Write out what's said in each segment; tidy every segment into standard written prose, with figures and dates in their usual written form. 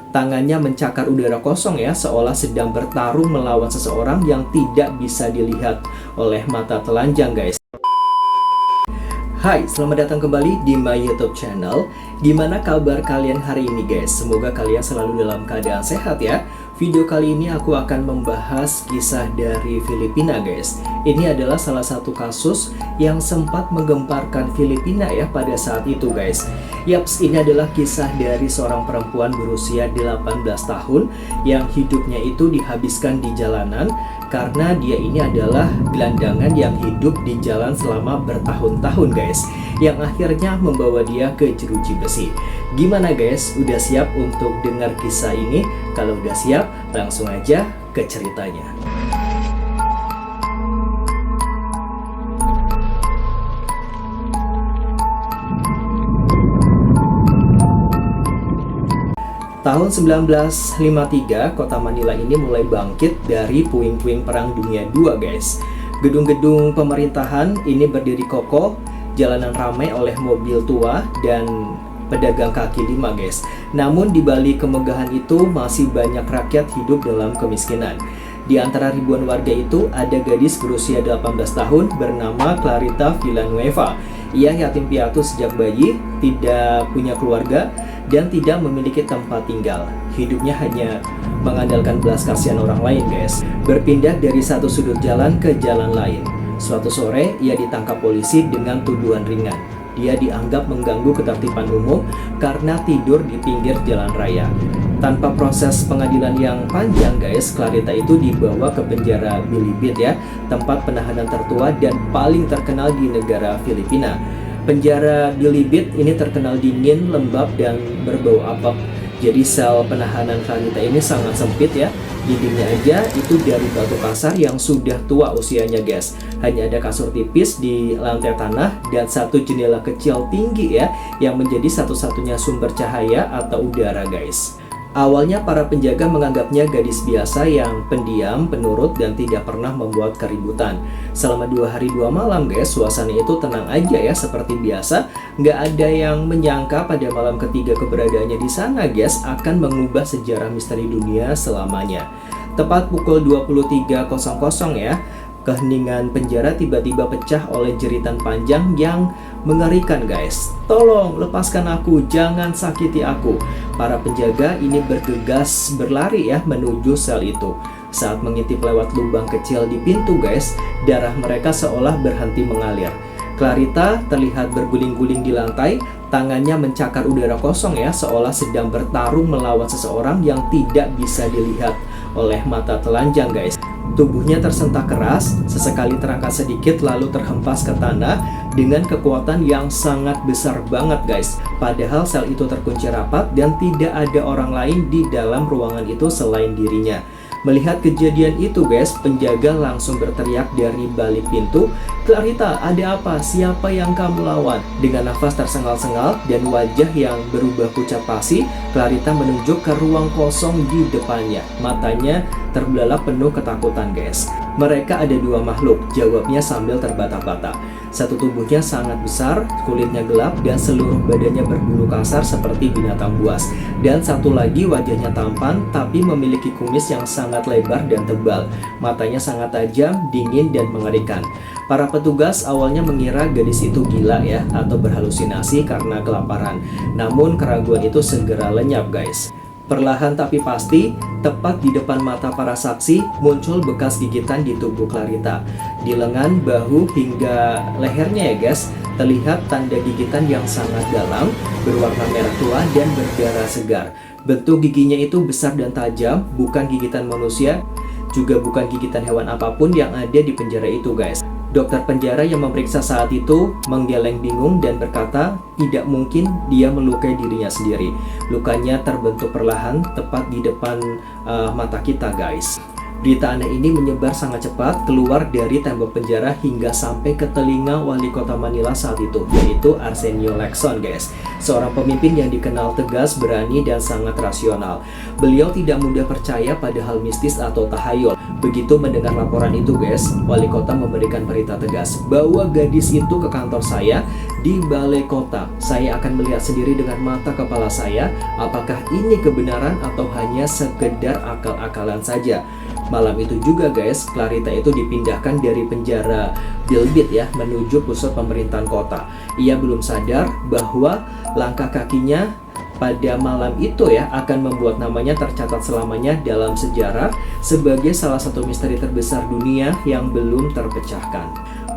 Tangannya mencakar udara kosong ya, seolah sedang bertarung melawan seseorang yang tidak bisa dilihat oleh mata telanjang guys. Hai, selamat datang kembali di my YouTube channel. Gimana kabar kalian hari ini guys? Semoga kalian selalu dalam keadaan sehat ya. Video kali ini aku akan membahas kisah dari Filipina guys. Ini adalah salah satu kasus yang sempat menggemparkan Filipina ya pada saat itu guys. Yaps, ini adalah kisah dari seorang perempuan berusia 18 tahun yang hidupnya itu dihabiskan di jalanan karena dia ini adalah gelandangan yang hidup di jalan selama bertahun-tahun guys, yang akhirnya membawa dia ke jeruji besi. Gimana guys, udah siap untuk dengar kisah ini? Kalau udah siap, langsung aja ke ceritanya. Tahun 1953, kota Manila ini mulai bangkit dari puing-puing Perang Dunia II guys. Gedung-gedung pemerintahan ini berdiri kokoh, jalanan ramai oleh mobil tua dan pedagang kaki lima guys. Namun di balik kemegahan itu masih banyak rakyat hidup dalam kemiskinan. Di antara ribuan warga itu ada gadis berusia 18 tahun bernama Clarita Villanueva. Ia yatim piatu sejak bayi, tidak punya keluarga, dan tidak memiliki tempat tinggal. Hidupnya hanya mengandalkan belas kasihan orang lain guys. Berpindah dari satu sudut jalan ke jalan lain. Suatu sore ia ditangkap polisi dengan tuduhan ringan. Dia dianggap mengganggu ketertiban umum karena tidur di pinggir jalan raya. Tanpa proses pengadilan yang panjang guys, Clarita itu dibawa ke penjara Bilibid ya, tempat penahanan tertua dan paling terkenal di negara Filipina. Penjara Bilibid ini terkenal dingin, lembab, dan berbau apek. Jadi sel penahanan Clarita ini sangat sempit ya. Dindingnya aja itu dari batu kasar yang sudah tua usianya guys. Hanya ada kasur tipis di lantai tanah dan satu jendela kecil tinggi ya, yang menjadi satu-satunya sumber cahaya atau udara guys. Awalnya para penjaga menganggapnya gadis biasa yang pendiam, penurut, dan tidak pernah membuat keributan. Selama 2 hari 2 malam guys, suasana itu tenang aja ya, seperti biasa. Nggak ada yang menyangka pada malam ketiga keberadaannya di sana guys akan mengubah sejarah misteri dunia selamanya. Tepat pukul 23.00 ya, keheningan penjara tiba-tiba pecah oleh jeritan panjang yang mengerikan guys. Tolong lepaskan aku, jangan sakiti aku. Para penjaga ini bergegas berlari ya menuju sel itu. Saat mengintip lewat lubang kecil di pintu guys, darah mereka seolah berhenti mengalir. Clarita terlihat berguling-guling di lantai, tangannya mencakar udara kosong ya, seolah sedang bertarung melawan seseorang yang tidak bisa dilihat oleh mata telanjang guys. Tubuhnya tersentak keras, sesekali terangkat sedikit lalu terhempas ke tanah dengan kekuatan yang sangat besar banget guys. Padahal sel itu terkunci rapat dan tidak ada orang lain di dalam ruangan itu selain dirinya. Melihat kejadian itu guys, penjaga langsung berteriak dari balik pintu, "Clarita, ada apa? Siapa yang kamu lawan?" Dengan nafas tersengal-sengal dan wajah yang berubah pucat pasi, Clarita menunjuk ke ruang kosong di depannya. Matanya terbelalak penuh ketakutan guys. "Mereka ada 2 makhluk," jawabnya sambil terbata-bata. Satu tubuhnya sangat besar, kulitnya gelap, dan seluruh badannya berbulu kasar seperti binatang buas. Dan satu lagi wajahnya tampan, tapi memiliki kumis yang sangat lebar dan tebal. Matanya sangat tajam, dingin, dan mengerikan. Para petugas awalnya mengira gadis itu gila ya, atau berhalusinasi karena kelaparan. Namun keraguan itu segera lenyap guys. Perlahan tapi pasti, tepat di depan mata para saksi, muncul bekas gigitan di tubuh Clarita. Di lengan, bahu, hingga lehernya ya guys, terlihat tanda gigitan yang sangat dalam, berwarna merah tua dan berdarah segar. Bentuk giginya itu besar dan tajam, bukan gigitan manusia, juga bukan gigitan hewan apapun yang ada di penjara itu guys. Dokter penjara yang memeriksa saat itu menggeleng bingung dan berkata tidak mungkin dia melukai dirinya sendiri. Lukanya terbentuk perlahan tepat di depan mata kita guys. Berita aneh ini menyebar sangat cepat keluar dari tembok penjara hingga sampai ke telinga wali kota Manila saat itu, yaitu Arsenio Lacson guys. Seorang pemimpin yang dikenal tegas, berani, dan sangat rasional. Beliau tidak mudah percaya pada hal mistis atau tahayul. Begitu mendengar laporan itu guys, wali kota memberikan perintah tegas, "Bawa gadis itu ke kantor saya di balai kota. Saya akan melihat sendiri dengan mata kepala saya apakah ini kebenaran atau hanya sekedar akal-akalan saja. Malam itu juga guys, Clarita itu dipindahkan dari penjara Bilbit ya menuju pusat pemerintahan kota. Ia belum sadar bahwa langkah kakinya pada malam itu ya akan membuat namanya tercatat selamanya dalam sejarah sebagai salah satu misteri terbesar dunia yang belum terpecahkan.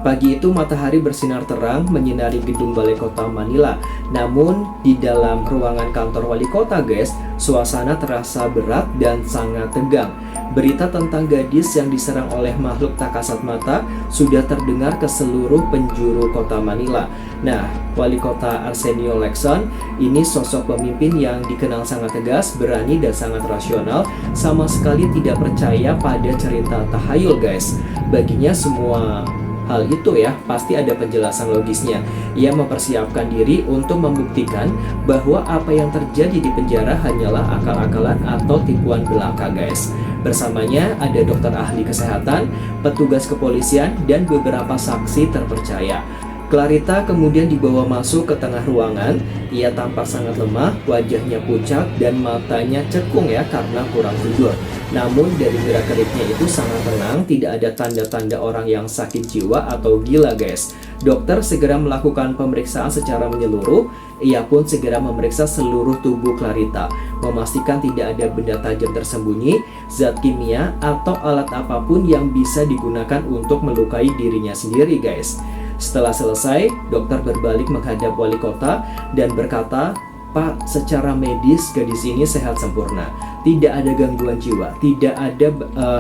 Pagi itu matahari bersinar terang menyinari gedung balai kota Manila. Namun di dalam ruangan kantor wali kota guys, suasana terasa berat dan sangat tegang. Berita tentang gadis yang diserang oleh makhluk tak kasat mata sudah terdengar ke seluruh penjuru kota Manila. Nah, wali kota Arsenio Lexon ini sosok pemimpin yang dikenal sangat tegas, berani dan sangat rasional, sama sekali tidak percaya pada cerita tahayul guys. Baginya semua hal itu ya pasti ada penjelasan logisnya. Ia mempersiapkan diri untuk membuktikan bahwa apa yang terjadi di penjara hanyalah akal-akalan atau tipuan belaka guys. Bersamanya ada dokter ahli kesehatan, petugas kepolisian, dan beberapa saksi terpercaya. Clarita kemudian dibawa masuk ke tengah ruangan. Ia tampak sangat lemah, wajahnya pucat dan matanya cekung ya karena kurang tidur. Namun dari gerak-geriknya itu sangat tenang, tidak ada tanda-tanda orang yang sakit jiwa atau gila guys. Dokter segera melakukan pemeriksaan secara menyeluruh. Ia pun segera memeriksa seluruh tubuh Clarita, memastikan tidak ada benda tajam tersembunyi, zat kimia atau alat apapun yang bisa digunakan untuk melukai dirinya sendiri guys. Setelah selesai, dokter berbalik menghadap wali kota dan berkata, "Pak, secara medis gadis ini sehat sempurna. Tidak ada gangguan jiwa, tidak ada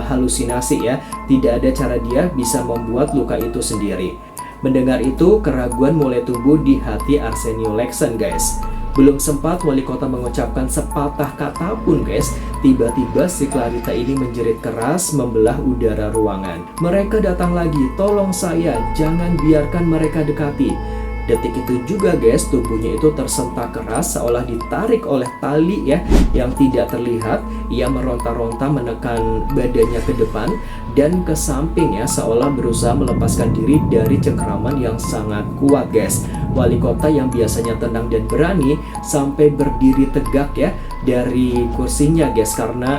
halusinasi ya, tidak ada cara dia bisa membuat luka itu sendiri." Mendengar itu, keraguan mulai tumbuh di hati Arsenio Lexon guys. Belum sempat wali kota mengucapkan sepatah kata pun guys, tiba-tiba si Clarita ini menjerit keras membelah udara ruangan. "Mereka datang lagi, tolong saya, jangan biarkan mereka dekati." Detik itu juga guys, tubuhnya itu tersentak keras seolah ditarik oleh tali ya yang tidak terlihat. Ia meronta-ronta menekan badannya ke depan dan ke samping ya, seolah berusaha melepaskan diri dari cengkraman yang sangat kuat guys. Wali kota yang biasanya tenang dan berani sampai berdiri tegak ya dari kursinya guys karena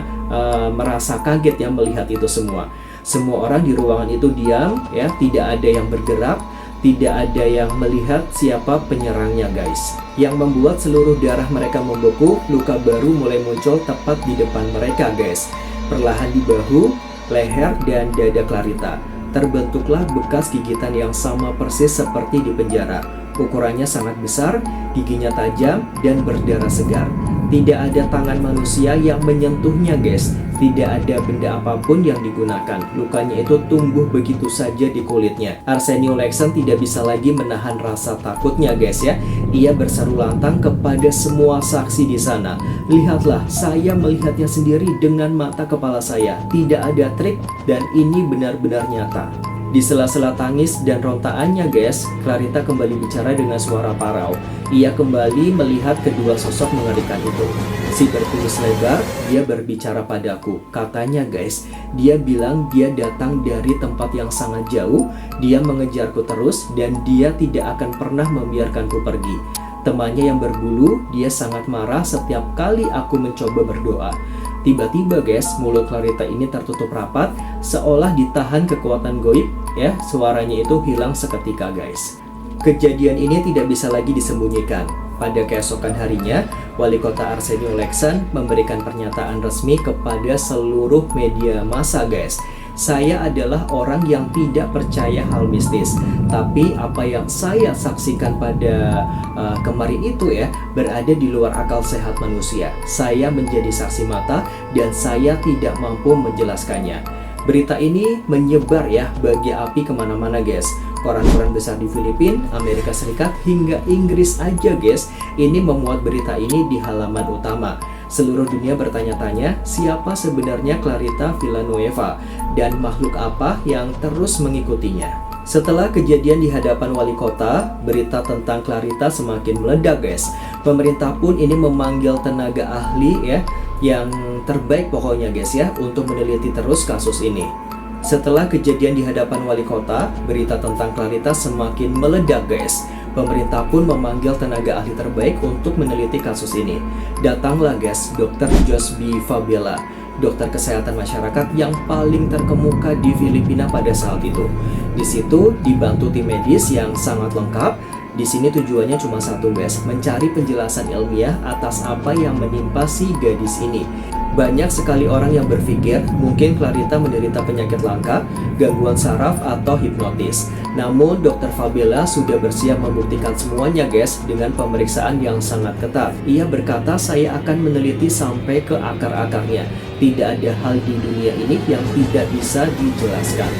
merasa kaget ya melihat itu semua. Semua orang di ruangan itu diam ya, tidak ada yang bergerak. Tidak ada yang melihat siapa penyerangnya guys. Yang membuat seluruh darah mereka membeku, luka baru mulai muncul tepat di depan mereka guys. Perlahan di bahu, leher, dan dada Clarita terbentuklah bekas gigitan yang sama persis seperti di penjara. Ukurannya sangat besar, giginya tajam, dan berdarah segar. Tidak ada tangan manusia yang menyentuhnya guys. Tidak ada benda apapun yang digunakan. Lukanya itu tumbuh begitu saja di kulitnya. Arsenio Lexon tidak bisa lagi menahan rasa takutnya guys ya. Ia berseru lantang kepada semua saksi di sana. "Lihatlah, saya melihatnya sendiri dengan mata kepala saya. Tidak ada trik dan ini benar-benar nyata." Di sela-sela tangis dan rontaannya guys, Clarita kembali bicara dengan suara parau. Ia kembali melihat kedua sosok mengerikan itu. Si berkumis lebar, dia berbicara padaku. Katanya guys, dia bilang dia datang dari tempat yang sangat jauh. Dia mengejarku terus dan dia tidak akan pernah membiarkanku pergi. Temannya yang berbulu, dia sangat marah setiap kali aku mencoba berdoa. Tiba-tiba guys, mulut Clarita ini tertutup rapat, seolah ditahan kekuatan goib ya, suaranya itu hilang seketika guys. Kejadian ini tidak bisa lagi disembunyikan. Pada keesokan harinya, wali kota Arsenio Lexon memberikan pernyataan resmi kepada seluruh media massa guys. "Saya adalah orang yang tidak percaya hal mistis, tapi apa yang saya saksikan pada kemarin itu ya berada di luar akal sehat manusia. Saya menjadi saksi mata dan saya tidak mampu menjelaskannya." Berita ini menyebar ya bagi api kemana-mana guys. Koran-koran besar di Filipina, Amerika Serikat, hingga Inggris aja guys, ini memuat berita ini di halaman utama. Seluruh dunia bertanya-tanya siapa sebenarnya Clarita Villanueva dan makhluk apa yang terus mengikutinya. Setelah kejadian di hadapan wali kota, berita tentang Clarita semakin meledak guys. Pemerintah pun ini memanggil tenaga ahli ya, yang terbaik pokoknya guys ya, untuk meneliti terus kasus ini. Setelah kejadian di hadapan wali kota, berita tentang Clarita semakin meledak guys. Pemerintah pun memanggil tenaga ahli terbaik untuk meneliti kasus ini. Datanglah guys, Dr. Josby Fabela, dokter kesehatan masyarakat yang paling terkemuka di Filipina pada saat itu. Di situ dibantu tim medis yang sangat lengkap. Di sini tujuannya cuma satu guys, mencari penjelasan ilmiah atas apa yang menimpa si gadis ini. Banyak sekali orang yang berpikir mungkin Clarita menderita penyakit langka, gangguan saraf, atau hipnotis. Namun Dr. Fabela sudah bersiap membuktikan semuanya guys dengan pemeriksaan yang sangat ketat. Ia berkata, saya akan meneliti sampai ke akar-akarnya. Tidak ada hal di dunia ini yang tidak bisa dijelaskan.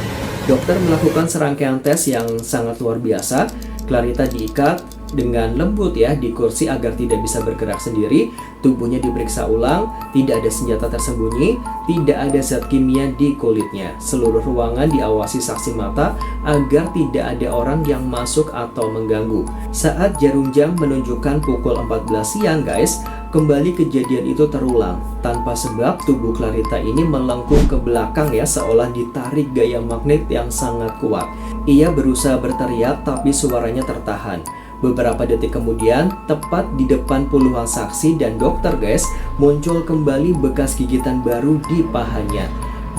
Dokter melakukan serangkaian tes yang sangat luar biasa. Clarita diikat dengan lembut ya di kursi agar tidak bisa bergerak sendiri. Tubuhnya diperiksa ulang, tidak ada senjata tersembunyi, tidak ada zat kimia di kulitnya. Seluruh ruangan diawasi saksi mata agar tidak ada orang yang masuk atau mengganggu. Saat jarum jam menunjukkan pukul 14 siang guys, kembali kejadian itu terulang. Tanpa sebab tubuh Clarita ini melengkung ke belakang ya, seolah ditarik gaya magnet yang sangat kuat. Ia berusaha berteriak tapi suaranya tertahan. Beberapa detik kemudian, tepat di depan puluhan saksi dan dokter guys, muncul kembali bekas gigitan baru di pahanya.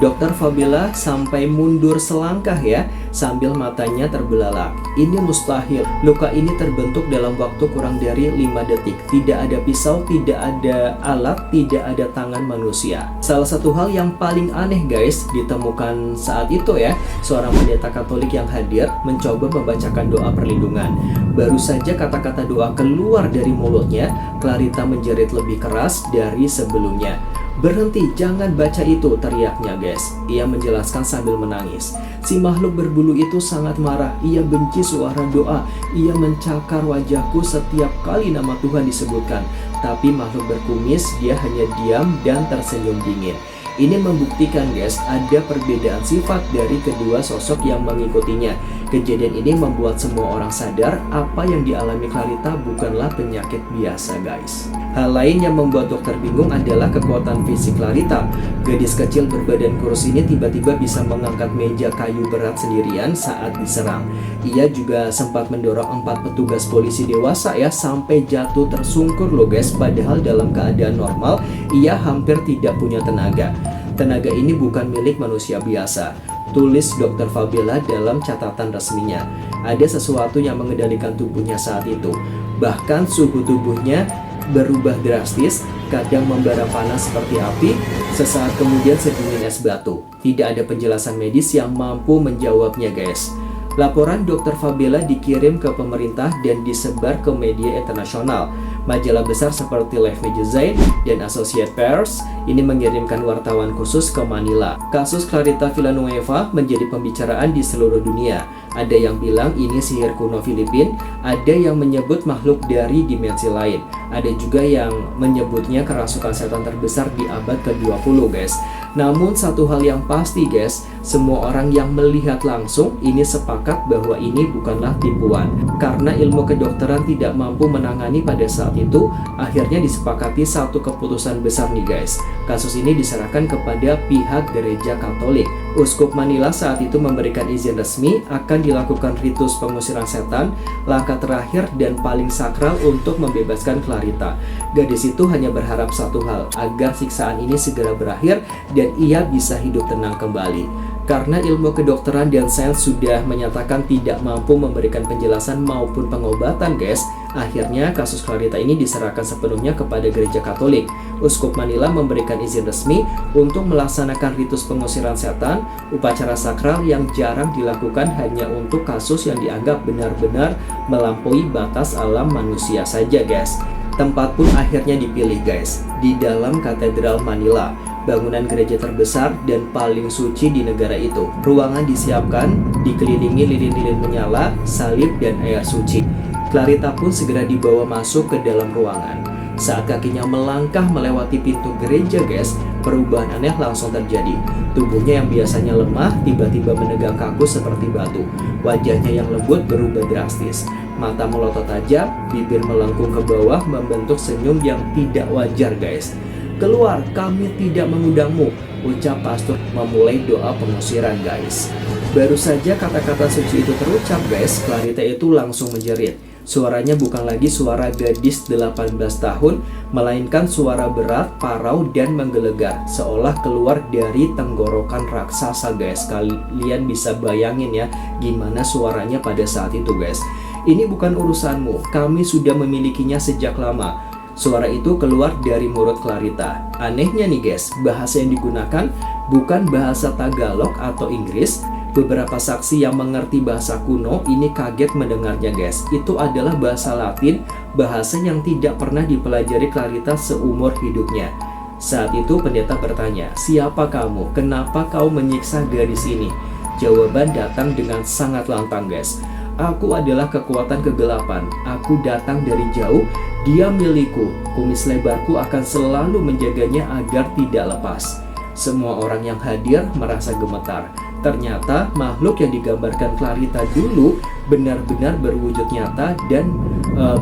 Dr. Fabela sampai mundur selangkah ya, sambil matanya terbelalak. Ini mustahil, luka ini terbentuk dalam waktu kurang dari 5 detik. Tidak ada pisau, tidak ada alat, tidak ada tangan manusia. Salah satu hal yang paling aneh guys, ditemukan saat itu ya, seorang pendeta Katolik yang hadir mencoba membacakan doa perlindungan. Baru saja kata-kata doa keluar dari mulutnya, Clarita menjerit lebih keras dari sebelumnya. Berhenti, jangan baca itu, teriaknya guys. Ia menjelaskan sambil menangis. Si makhluk berbulu itu sangat marah. Ia benci suara doa. Ia mencakar wajahku setiap kali nama Tuhan disebutkan. Tapi makhluk berkumis, dia hanya diam dan tersenyum dingin. Ini membuktikan guys, ada perbedaan sifat dari kedua sosok yang mengikutinya. Kejadian ini membuat semua orang sadar apa yang dialami Clarita bukanlah penyakit biasa guys. Hal lain yang membuat dokter bingung adalah kekuatan fisik Clarita. Gadis kecil berbadan kurus ini tiba-tiba bisa mengangkat meja kayu berat sendirian saat diserang. Ia juga sempat mendorong 4 petugas polisi dewasa ya sampai jatuh tersungkur loh guys. Padahal dalam keadaan normal ia hampir tidak punya tenaga. Tenaga ini bukan milik manusia biasa, tulis Dr. Fabela dalam catatan resminya. Ada sesuatu yang mengendalikan tubuhnya saat itu. Bahkan suhu tubuhnya berubah drastis, kadang membara panas seperti api, sesaat kemudian sedingin es batu. Tidak ada penjelasan medis yang mampu menjawabnya guys. Laporan Dr. Fabela dikirim ke pemerintah dan disebar ke media internasional. Majalah besar seperti Life Magazine dan Associated Press ini mengirimkan wartawan khusus ke Manila. Kasus Clarita Villanueva menjadi pembicaraan di seluruh dunia. Ada yang bilang ini sihir kuno Filipina, ada yang menyebut makhluk dari dimensi lain. Ada juga yang menyebutnya kerasukan setan terbesar di abad ke-20 guys. Namun satu hal yang pasti guys, semua orang yang melihat langsung ini sepakat bahwa ini bukanlah tipuan. Karena ilmu kedokteran tidak mampu menangani pada saat itu, akhirnya disepakati satu keputusan besar nih guys. Kasus ini diserahkan kepada pihak gereja Katolik. Uskup Manila saat itu memberikan izin resmi akan dilakukan ritus pengusiran setan, langkah terakhir dan paling sakral untuk membebaskan Clarita. Gadis itu hanya berharap satu hal, agar siksaan ini segera berakhir dan ia bisa hidup tenang kembali. Karena ilmu kedokteran dan sains sudah menyatakan tidak mampu memberikan penjelasan maupun pengobatan guys, akhirnya kasus Clarita ini diserahkan sepenuhnya kepada gereja Katolik. Uskup Manila memberikan izin resmi untuk melaksanakan ritus pengusiran setan, upacara sakral yang jarang dilakukan hanya untuk kasus yang dianggap benar-benar melampaui batas alam manusia saja guys. Tempat pun akhirnya dipilih guys, di dalam Katedral Manila, bangunan gereja terbesar dan paling suci di negara itu. Ruangan disiapkan, dikelilingi lilin-lilin menyala, salib dan air suci. Clarita pun segera dibawa masuk ke dalam ruangan. Saat kakinya melangkah melewati pintu gereja guys, perubahan aneh langsung terjadi. Tubuhnya yang biasanya lemah tiba-tiba menegang kaku seperti batu. Wajahnya yang lembut berubah drastis. Mata melotot tajam, bibir melengkung ke bawah membentuk senyum yang tidak wajar guys. Keluar, kami tidak mengundangmu, ucap pastor memulai doa pengusiran guys. Baru saja kata-kata suci itu terucap guys, Clarita itu langsung menjerit. Suaranya bukan lagi suara gadis 18 tahun, melainkan suara berat, parau, dan menggelegar, seolah keluar dari tenggorokan raksasa guys. Kalian bisa bayangin ya, gimana suaranya pada saat itu guys. Ini bukan urusanmu, kami sudah memilikinya sejak lama. Suara itu keluar dari mulut Clarita. Anehnya nih guys, bahasa yang digunakan bukan bahasa Tagalog atau Inggris. Beberapa saksi yang mengerti bahasa kuno ini kaget mendengarnya guys. Itu adalah bahasa Latin, bahasa yang tidak pernah dipelajari Clarita seumur hidupnya. Saat itu pendeta bertanya, "Siapa kamu? Kenapa kau menyiksa gadis ini?" Jawaban datang dengan sangat lantang guys. "Aku adalah kekuatan kegelapan. Aku datang dari jauh. Dia milikku. Kumis lebarku akan selalu menjaganya agar tidak lepas." Semua orang yang hadir merasa gemetar. Ternyata makhluk yang digambarkan Clarita dulu benar-benar berwujud nyata dan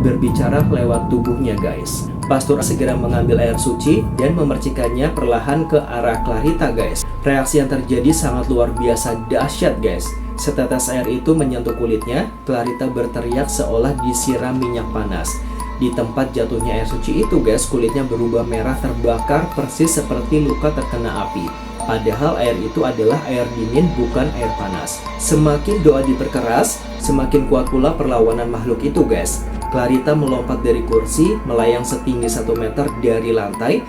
berbicara lewat tubuhnya guys. Pastor segera mengambil air suci dan memercikannya perlahan ke arah Clarita guys. Reaksi yang terjadi sangat luar biasa dahsyat guys. Setetes air itu menyentuh kulitnya, Clarita berteriak seolah disiram minyak panas. Di tempat jatuhnya air suci itu guys, kulitnya berubah merah terbakar persis seperti luka terkena api. Padahal air itu adalah air dingin, bukan air panas. Semakin doa diperkeras, semakin kuat pula perlawanan makhluk itu guys. Clarita melompat dari kursi, melayang setinggi 1 meter dari lantai,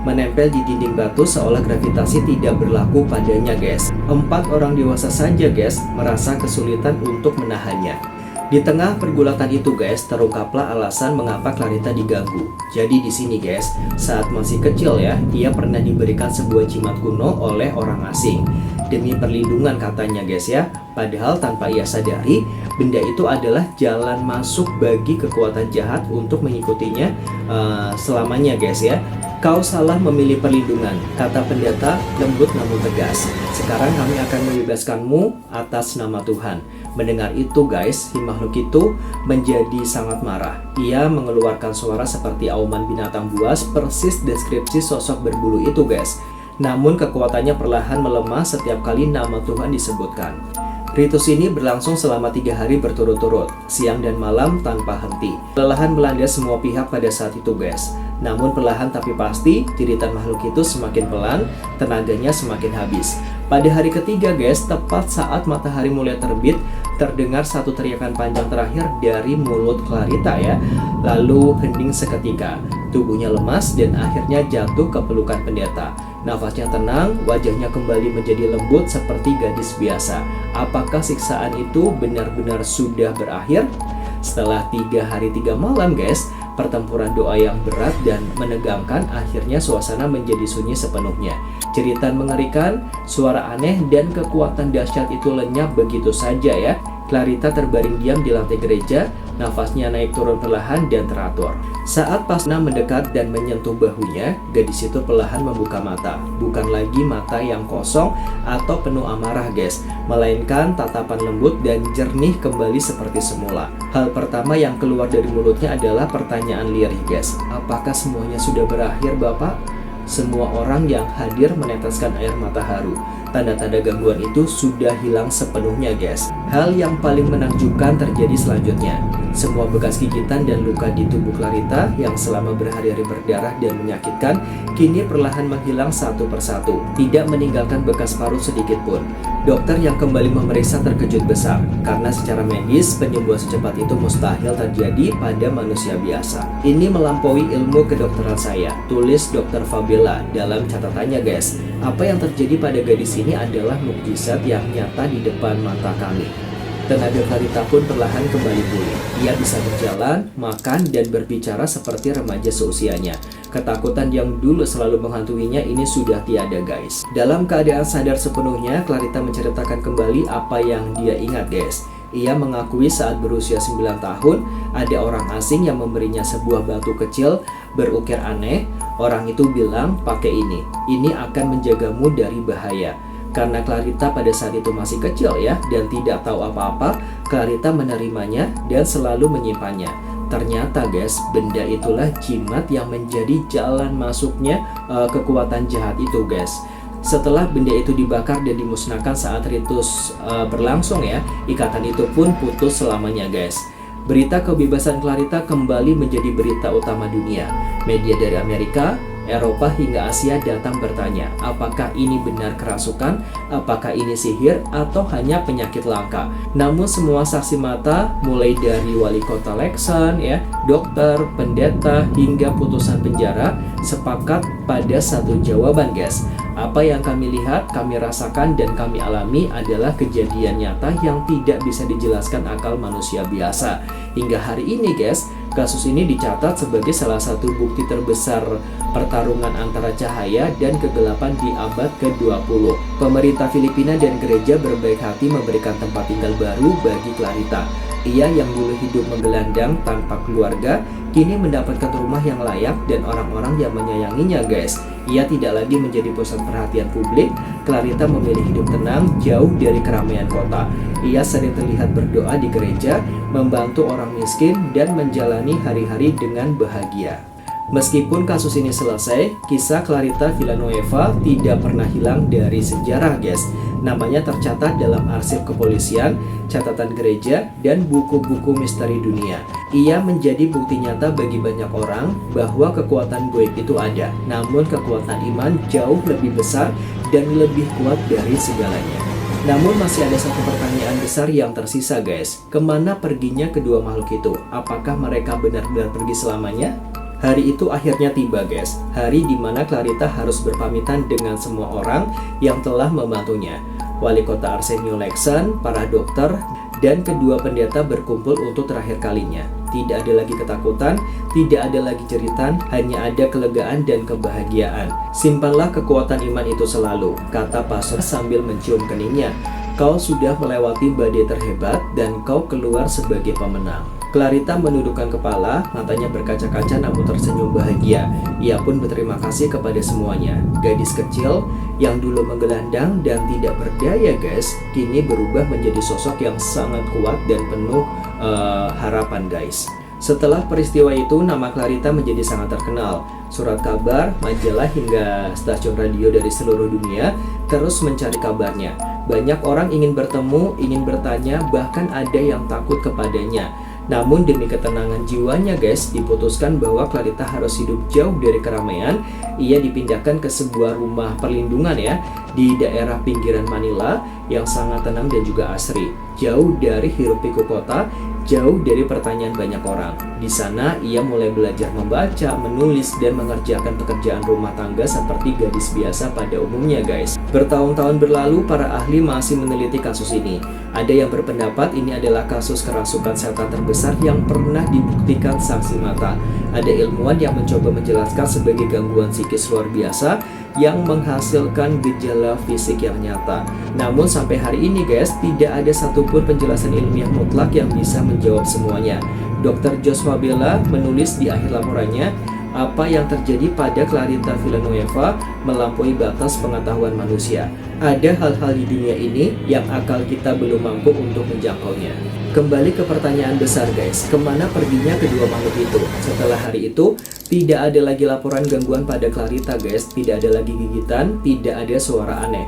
menempel di dinding batu seolah gravitasi tidak berlaku padanya guys. 4 orang dewasa saja guys merasa kesulitan untuk menahannya. Di tengah pergulatan itu guys, terungkaplah alasan mengapa Clarita diganggu. Jadi di sini guys, saat masih kecil ya, ia pernah diberikan sebuah jimat kuno oleh orang asing. Demi perlindungan katanya guys ya. Padahal tanpa ia sadari, benda itu adalah jalan masuk bagi kekuatan jahat untuk mengikutinya selamanya guys ya. "Kau salah memilih perlindungan," kata pendeta lembut namun tegas. "Sekarang kami akan membebaskanmu atas nama Tuhan." Mendengar itu guys, si makhluk itu menjadi sangat marah. Ia mengeluarkan suara seperti auman binatang buas, persis deskripsi sosok berbulu itu guys. Namun kekuatannya perlahan melemah setiap kali nama Tuhan disebutkan. Ritus ini berlangsung selama 3 hari berturut-turut, siang dan malam tanpa henti. Kelelahan melanda semua pihak pada saat itu guys. Namun perlahan tapi pasti, jeritan makhluk itu semakin pelan, tenaganya semakin habis. Pada hari ketiga guys, tepat saat matahari mulai terbit, terdengar satu teriakan panjang terakhir dari mulut Clarita ya. Lalu hening seketika, tubuhnya lemas dan akhirnya jatuh ke pelukan pendeta. Nafasnya tenang, wajahnya kembali menjadi lembut seperti gadis biasa. Apakah siksaan itu benar-benar sudah berakhir? Setelah 3 hari 3 malam guys, pertempuran doa yang berat dan menegangkan, akhirnya suasana menjadi sunyi sepenuhnya. Jeritan mengerikan, suara aneh, dan kekuatan dahsyat itu lenyap begitu saja ya. Clarita terbaring diam di lantai gereja, nafasnya naik turun perlahan dan teratur. Saat Pasna mendekat dan menyentuh bahunya, gadis itu perlahan membuka mata. Bukan lagi mata yang kosong atau penuh amarah guys, melainkan tatapan lembut dan jernih kembali seperti semula. Hal pertama yang keluar dari mulutnya adalah pertanyaan lirih guys. "Apakah semuanya sudah berakhir Bapak?" Semua orang yang hadir meneteskan air mata haru. Tanda-tanda gangguan itu sudah hilang sepenuhnya guys. Hal yang paling menakjubkan terjadi selanjutnya. Semua bekas gigitan dan luka di tubuh Clarita yang selama berhari-hari berdarah dan menyakitkan, kini perlahan menghilang satu persatu, tidak meninggalkan bekas parut sedikit pun. Dokter yang kembali memeriksa terkejut besar, karena secara medis penyembuhan secepat itu mustahil terjadi pada manusia biasa. "Ini melampaui ilmu kedokteran saya," tulis Dr. Fabiola dalam catatannya guys. "Apa yang terjadi pada gadis ini adalah mukjizat yang nyata di depan mata kami." Tenaga Clarita pun perlahan kembali pulih. Ia bisa berjalan, makan, dan berbicara seperti remaja seusianya. Ketakutan yang dulu selalu menghantuinya ini sudah tiada guys. Dalam keadaan sadar sepenuhnya, Clarita menceritakan kembali apa yang dia ingat guys. Ia mengakui saat berusia 9 tahun, ada orang asing yang memberinya sebuah batu kecil berukir aneh. Orang itu bilang, "Pakai ini akan menjagamu dari bahaya." Karena Clarita pada saat itu masih kecil ya, dan tidak tahu apa-apa, Clarita menerimanya dan selalu menyimpannya. Ternyata guys, benda itulah jimat yang menjadi jalan masuknya kekuatan jahat itu guys. Setelah benda itu dibakar dan dimusnahkan saat ritus berlangsung ya, ikatan itu pun putus selamanya guys. Berita kebebasan Clarita kembali menjadi berita utama dunia. Media dari Amerika, Eropa hingga Asia datang bertanya, apakah ini benar kerasukan, apakah ini sihir, atau hanya penyakit langka. Namun semua saksi mata, mulai dari wali kota Leksan, dokter, pendeta, hingga putusan penjara, sepakat pada satu jawaban, guys. Apa yang kami lihat, kami rasakan, dan kami alami adalah kejadian nyata yang tidak bisa dijelaskan akal manusia biasa. Hingga hari ini, guys, kasus ini dicatat sebagai salah satu bukti terbesar pertarungan antara cahaya dan kegelapan di abad ke-20. Pemerintah Filipina dan gereja berbaik hati memberikan tempat tinggal baru bagi Clarita. Ia yang dulu hidup menggelandang tanpa keluarga, kini mendapatkan rumah yang layak dan orang-orang yang menyayanginya, guys. Ia tidak lagi menjadi pusat perhatian publik. Clarita memilih hidup tenang, jauh dari keramaian kota. Ia sering terlihat berdoa di gereja, membantu orang miskin, dan menjalani hari-hari dengan bahagia. Meskipun kasus ini selesai, kisah Clarita Villanueva tidak pernah hilang dari sejarah, guys. Namanya tercatat dalam arsip kepolisian, catatan gereja, dan buku-buku misteri dunia. Ia menjadi bukti nyata bagi banyak orang bahwa kekuatan goib itu ada, namun kekuatan iman jauh lebih besar dan lebih kuat dari segalanya. Namun masih ada satu pertanyaan besar yang tersisa, guys. Kemana perginya kedua makhluk itu? Apakah mereka benar-benar pergi selamanya? Hari itu akhirnya tiba, guys. Hari di mana Clarita harus berpamitan dengan semua orang yang telah membantunya. Wali kota Arsenio Leksan, para dokter, dan kedua pendeta berkumpul untuk terakhir kalinya. Tidak ada lagi ketakutan, tidak ada lagi jeritan, hanya ada kelegaan dan kebahagiaan. Simpanlah kekuatan iman itu selalu, kata pastor sambil mencium keningnya. Kau sudah melewati badai terhebat dan kau keluar sebagai pemenang. Clarita menundukkan kepala, matanya berkaca-kaca namun tersenyum bahagia. Ia pun berterima kasih kepada semuanya. Gadis kecil yang dulu menggelandang dan tidak berdaya, guys, kini berubah menjadi sosok yang sangat kuat dan penuh harapan, guys. Setelah peristiwa itu, nama Clarita menjadi sangat terkenal. Surat kabar, majalah, hingga stasiun radio dari seluruh dunia terus mencari kabarnya. Banyak orang ingin bertemu, ingin bertanya, bahkan ada yang takut kepadanya. Namun demi ketenangan jiwanya, guys, diputuskan bahwa Clarita harus hidup jauh dari keramaian. Ia dipindahkan ke sebuah rumah perlindungan di daerah pinggiran Manila yang sangat tenang dan juga asri, jauh dari hiruk-pikuk kota, jauh dari pertanyaan banyak orang. Di sana ia mulai belajar membaca, menulis, dan mengerjakan pekerjaan rumah tangga seperti gadis biasa pada umumnya, guys. Bertahun-tahun berlalu, para ahli masih meneliti kasus ini. Ada yang berpendapat ini adalah kasus kerasukan setan terbesar yang pernah dibuktikan saksi mata. Ada ilmuwan yang mencoba menjelaskan sebagai gangguan psikis luar biasa yang menghasilkan gejala fisik yang nyata. Namun sampai hari ini, guys, tidak ada satupun penjelasan ilmiah mutlak yang bisa menjawab semuanya. Dr. Joshua Bella menulis di akhir laporannya, apa yang terjadi pada Clarita Villanueva melampaui batas pengetahuan manusia. Ada hal-hal di dunia ini yang akal kita belum mampu untuk menjangkaunya. Kembali ke pertanyaan besar, guys, kemana perginya kedua makhluk itu? Setelah hari itu, tidak ada lagi laporan gangguan pada Clarita, guys. Tidak ada lagi gigitan, tidak ada suara aneh.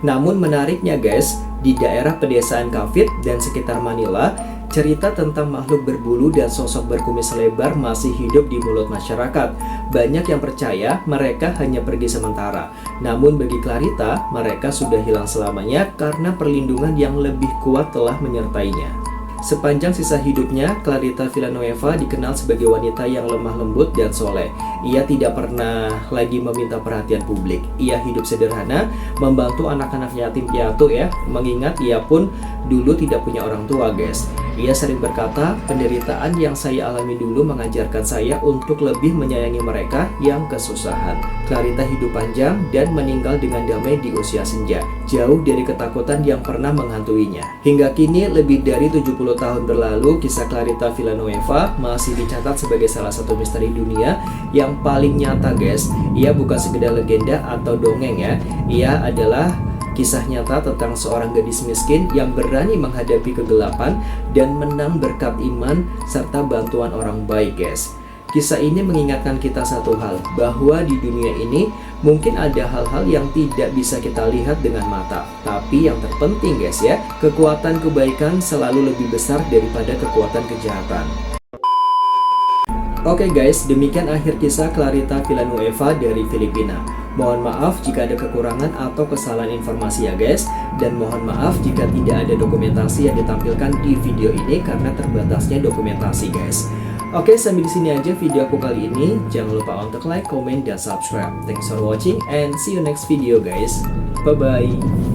Namun menariknya, guys, di daerah pedesaan Cavite dan sekitar Manila, cerita tentang makhluk berbulu dan sosok berkumis lebar masih hidup di mulut masyarakat. Banyak yang percaya mereka hanya pergi sementara. Namun bagi Clarita, mereka sudah hilang selamanya karena perlindungan yang lebih kuat telah menyertainya. Sepanjang sisa hidupnya, Clarita Villanueva dikenal sebagai wanita yang lemah lembut dan soleh. Ia tidak pernah lagi meminta perhatian publik. Ia hidup sederhana, membantu anak-anak yatim piatu mengingat ia pun dulu tidak punya orang tua, guys. Ia sering berkata, penderitaan yang saya alami dulu mengajarkan saya untuk lebih menyayangi mereka yang kesusahan. Clarita hidup panjang dan meninggal dengan damai di usia senja, jauh dari ketakutan yang pernah menghantuinya. Hingga kini, lebih dari 70 tahun berlalu, kisah Clarita Villanueva masih dicatat sebagai salah satu misteri dunia yang paling nyata, guys. Ia bukan sekedar legenda atau dongeng Ia adalah kisah nyata tentang seorang gadis miskin yang berani menghadapi kegelapan dan menang berkat iman serta bantuan orang baik, guys. Kisah ini mengingatkan kita satu hal, bahwa di dunia ini mungkin ada hal-hal yang tidak bisa kita lihat dengan mata. Tapi yang terpenting guys ya, kekuatan kebaikan selalu lebih besar daripada kekuatan kejahatan. Oke guys, demikian akhir kisah Clarita Villanueva dari Filipina. Mohon maaf jika ada kekurangan atau kesalahan informasi ya guys. Dan mohon maaf jika tidak ada dokumentasi yang ditampilkan di video ini karena terbatasnya dokumentasi guys. Oke, sampai di sini aja video aku kali ini. Jangan lupa untuk like, comment, dan subscribe. Thanks for watching and see you next video guys. Bye-bye.